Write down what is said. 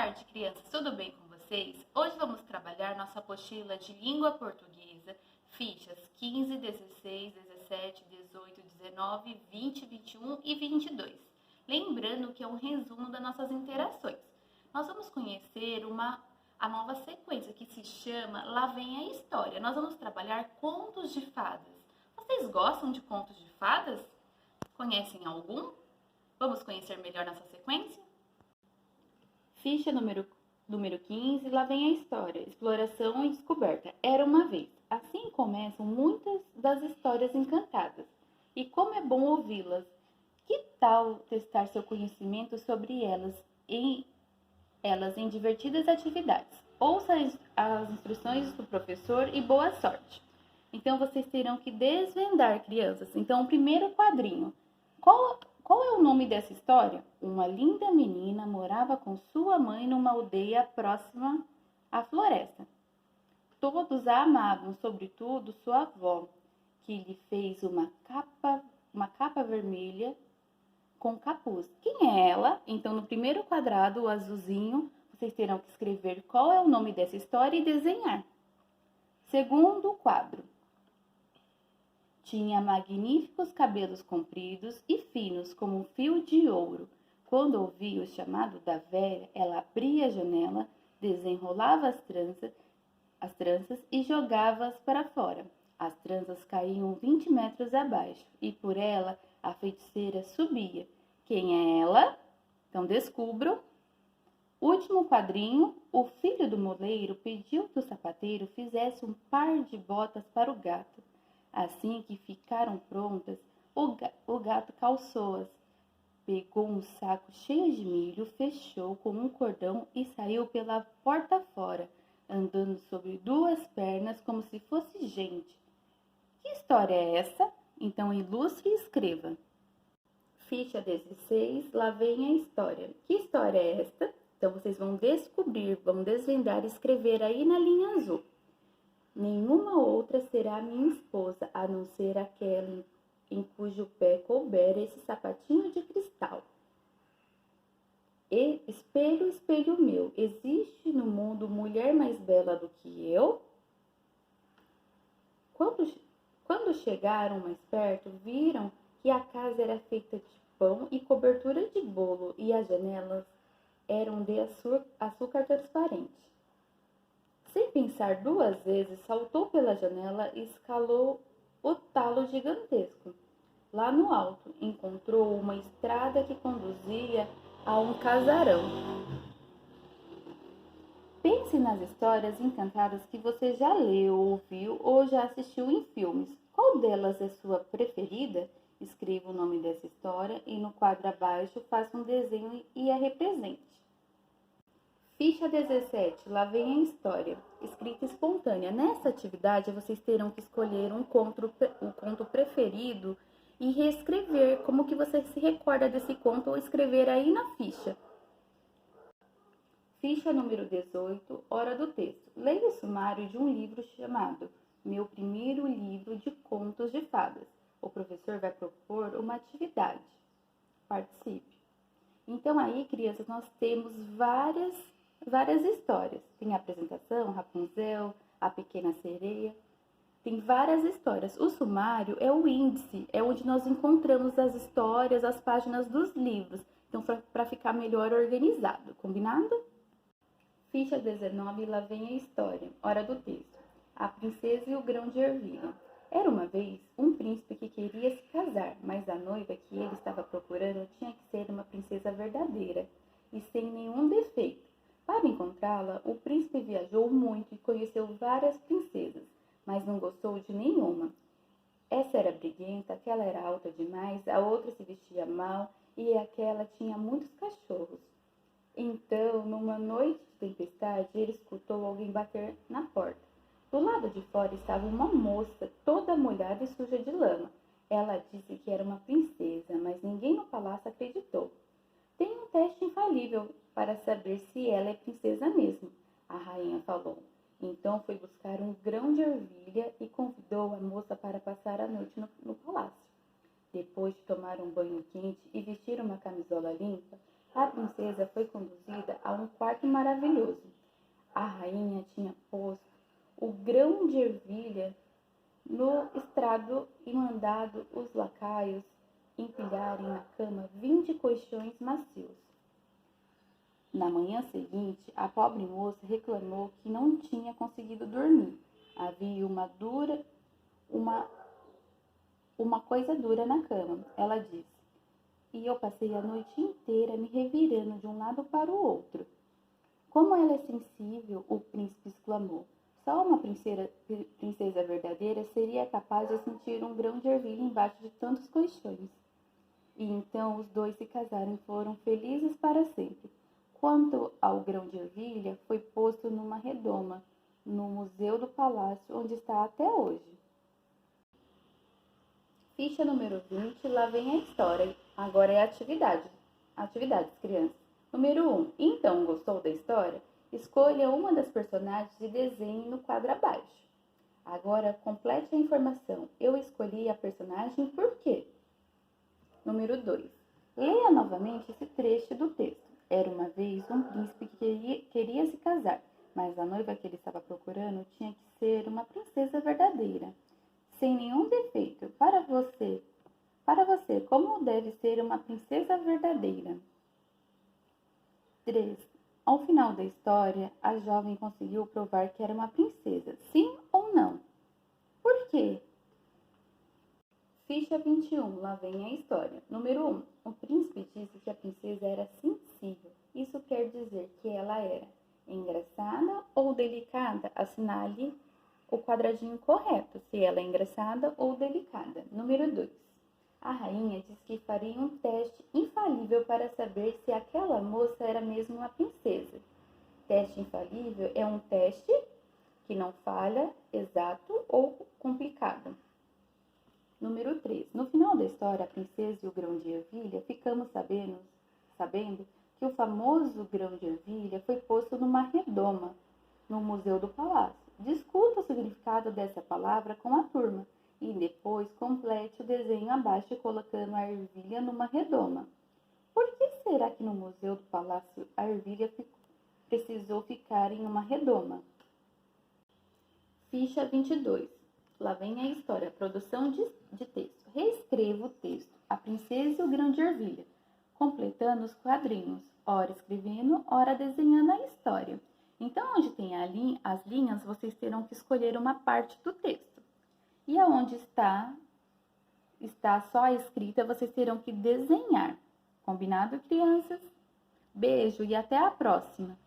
tarde, crianças. Tudo bem com vocês? Hoje vamos trabalhar nossa apostila de língua portuguesa, fichas 15, 16, 17, 18, 19, 20, 21 e 22. Lembrando que é um resumo das nossas interações. Nós vamos conhecer a nova sequência que se chama Lá Vem a História. Nós vamos trabalhar contos de fadas. Vocês gostam de contos de fadas? Conhecem algum? Vamos conhecer melhor nossa sequência? Ficha número 15, lá vem a história, exploração e descoberta. Era uma vez. Assim começam muitas das histórias encantadas. E como é bom ouvi-las. Que tal testar seu conhecimento sobre elas em divertidas atividades? Ouça as instruções do professor e boa sorte. Então, vocês terão que desvendar, crianças. Então, o primeiro quadrinho. Qual é o nome dessa história? Uma linda menina morava com sua mãe numa aldeia próxima à floresta. Todos a amavam, sobretudo sua avó, que lhe fez uma capa vermelha com capuz. Quem é ela? Então, no primeiro quadrado, o azulzinho, vocês terão que escrever qual é o nome dessa história e desenhar. Segundo quadro. Tinha magníficos cabelos compridos e finos como um fio de ouro. Quando ouvia o chamado da velha, ela abria a janela, desenrolava as tranças e jogava-as para fora. As tranças caíam 20 metros abaixo e por ela a feiticeira subia. Quem é ela? Então descubram. Último quadrinho, o filho do moleiro pediu que o sapateiro fizesse um par de botas para o gato. Assim que ficaram prontas, o gato calçou-as, pegou um saco cheio de milho, fechou com um cordão e saiu pela porta fora, andando sobre duas pernas como se fosse gente. Que história é essa? Então ilustre e escreva. Ficha 16, lá vem a história. Que história é esta? Então vocês vão descobrir, vão desvendar e escrever aí na linha azul. Nenhuma outra será minha esposa, a não ser aquela em cujo pé couber esse sapatinho de cristal. E, espelho, espelho meu, existe no mundo mulher mais bela do que eu? Quando chegaram mais perto, viram que a casa era feita de pão e cobertura de bolo e as janelas eram de açúcar transparente. Sem pensar duas vezes, saltou pela janela e escalou o talo gigantesco. Lá no alto, encontrou uma estrada que conduzia a um casarão. Pense nas histórias encantadas que você já leu, ouviu ou já assistiu em filmes. Qual delas é sua preferida? Escreva o nome dessa história e no quadro abaixo faça um desenho e a represente. Ficha 17, lá vem a história. Escrita espontânea. Nessa atividade, vocês terão que escolher um conto preferido e reescrever como que você se recorda desse conto ou escrever aí na ficha. Ficha número 18, hora do texto. Leia o sumário de um livro chamado Meu Primeiro Livro de Contos de Fadas. O professor vai propor uma atividade. Participe. Então aí, crianças, nós temos várias histórias. Tem a apresentação, Rapunzel, a Pequena Sereia. Tem várias histórias. O sumário é o índice, é onde nós encontramos as histórias, as páginas dos livros. Então, para ficar melhor organizado, combinado? Ficha 19, lá vem a história. Hora do texto. A princesa e o grão de ervilha. Era uma vez um príncipe que queria se casar, mas a noiva que ele estava procurando tinha que ser uma princesa verdadeira e sem nenhum defeito. Para encontrá-la, o príncipe viajou muito e conheceu várias princesas, mas não gostou de nenhuma. Essa era briguenta, aquela era alta demais, a outra se vestia mal e aquela tinha muitos cachorros. Então, numa noite de tempestade, ele escutou alguém bater na porta. Do lado de fora estava uma moça, toda molhada e suja de lama. Ela disse que era uma princesa, mas ninguém no palácio acreditou. Tem um teste infalível para saber se ela é princesa mesmo, a rainha falou. Então foi buscar um grão de ervilha e convidou a moça para passar a noite no palácio. Depois de tomar um banho quente e vestir uma camisola limpa, a princesa foi conduzida a um quarto prato maravilhoso. A rainha tinha posto o grão de ervilha no estrado e mandado os lacaios empilharem na cama 20 colchões macios. Na manhã seguinte, a pobre moça reclamou que não tinha conseguido dormir. Havia uma coisa dura na cama, ela disse, e eu passei a noite inteira me revirando de um lado para o outro. Como ela é sensível, o príncipe exclamou. Só uma princesa verdadeira seria capaz de sentir um grão de ervilha embaixo de tantos colchões. E então os dois se casaram e foram felizes para sempre. Quanto ao grão de ervilha, foi posto numa redoma, no museu do palácio, onde está até hoje. Ficha número 20, lá vem a história. Agora é a atividade. Atividades, crianças. Número 1. Então, gostou da história? Escolha uma das personagens e desenhe no quadro abaixo. Agora, complete a informação. Eu escolhi a personagem por quê? Número 2. Leia novamente esse trecho do texto. Era uma vez um príncipe que queria se casar, mas a noiva que ele estava procurando tinha que ser uma princesa verdadeira, sem nenhum defeito. Para você, como deve ser uma princesa verdadeira? 3. Ao final da história, a jovem conseguiu provar que era uma princesa, sim ou não? Por quê? Ficha 21, lá vem a história. Número 1. O príncipe disse que a princesa era sensível. Isso quer dizer que ela era engraçada ou delicada? Assinale o quadradinho correto, se ela é engraçada ou delicada. Número 2. A rainha disse que faria um teste infalível para saber se aquela moça era mesmo uma princesa. Teste infalível é um teste que não falha, exato ou complicado. Número 3. No final da história, a princesa e o grão de ervilha, ficamos sabendo que o famoso grão de ervilha foi posto numa redoma no Museu do Palácio. Discuta o significado dessa palavra com a turma e depois complete o desenho abaixo colocando a ervilha numa redoma. Por que será que no Museu do Palácio a ervilha precisou ficar em uma redoma? Ficha 22. Lá vem a história, produção de texto. Reescreva o texto, a princesa e o grão de ervilha, completando os quadrinhos, ora escrevendo, ora desenhando a história. Então, onde tem as linhas, vocês terão que escolher uma parte do texto. E aonde está só a escrita, vocês terão que desenhar. Combinado, crianças? Beijo e até a próxima!